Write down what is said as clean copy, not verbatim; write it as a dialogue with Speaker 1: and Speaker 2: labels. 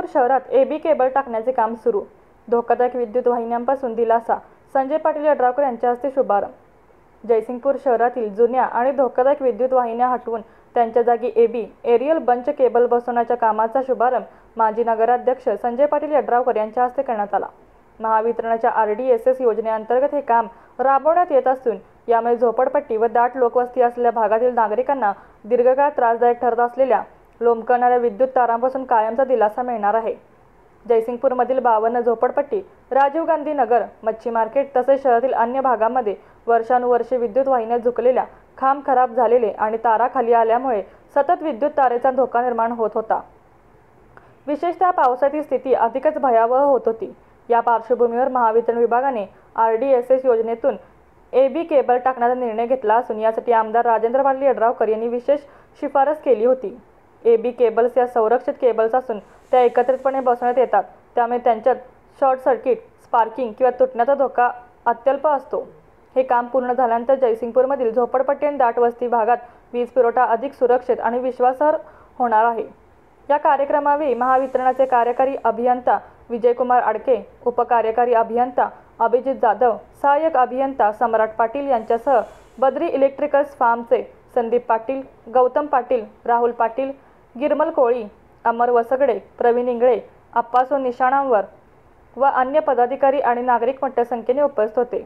Speaker 1: जयसिंगपूर शहरात AB cable टाकण्याचे काम सुरू। धोकादायक विद्युत वाहिन्यांपासून दिलासा, संजय पाटील यड्रावकर यांच्या हस्ते शुभारंभ। जयसिंगपूर शहरातील जुन्या आणि धोकादायक विद्युत वाहिन्या हटवून त्यांच्या जागी एबी एरियल बंच केबल बसवण्याच्या कामाचा शुभारंभ माजी नगराध्यक्ष संजय पाटील यड्रावकर यांच्या हस्ते करण्यात आला। महावितरणच्या RDSS योजनेअंतर्गत हे काम राबवण्यात येत असून यामुळे झोपडपट्टी व दाट लोकवस्ती असलेल्या भागातील नागरिकांना दीर्घकाळ त्रासदायक ठरत असलेल्या लोंबकळणाऱ्या विद्युत तारांपासून कायमचा दिलासा मिळणार आहे। जयसिंगपूरमधील 52 झोपडपट्टी, राजीव गांधी नगर, मच्छी मार्केट तसेच शहरातील अन्य भागांमध्ये वर्षानुवर्षे विद्युत वाहिन्या झुकलेल्या, खांब खराब झालेले आणि तारा खाली आल्यामुळे सतत विद्युत तारेचा धोका निर्माण होत होता। विशेषतः पावसाची स्थिती अधिकच भयावह होत होती। या पार्श्वभूमीवर महावितरण विभागाने RDSS योजनेतून एबी केबल टाकण्याचा निर्णय घेतला असून यासाठी आमदार राजेंद्र पाटील यड्रावकर यांनी विशेष शिफारस केली होती। एबी केबल्स या संरक्षित केबल्स असून त्या एकत्रितपणे बसवण्यात येतात, त्यामुळे त्यांच्यात शॉर्ट सर्किट, स्पार्किंग किंवा तुटण्याचा धोका अत्यल्प असतो। हे काम पूर्ण झाल्यानंतर जयसिंगपूरमधील झोपडपट्टी आणि दाट वस्ती भागात वीज पुरवठा अधिक सुरक्षित आणि विश्वासार्ह होणार आहे। या कार्यक्रमावेळी महावितरणचे कार्यकारी अभियंता विजयकुमार आडके, उपकार्यकारी अभियंता अभिजित जाधव, सहाय्यक अभियंता सम्राट पाटील यांच्यासह बद्री इलेक्ट्रिकल्स फार्मचे संदीप पाटील, गौतम पाटील, राहुल पाटील, गिरमल कोळी, अमर वसगडे, प्रवीण इंगळे, अप्पासो निशाणांवर व अन्य पदाधिकारी आणि नागरिक मोठ्या संख्येने उपस्थित होते।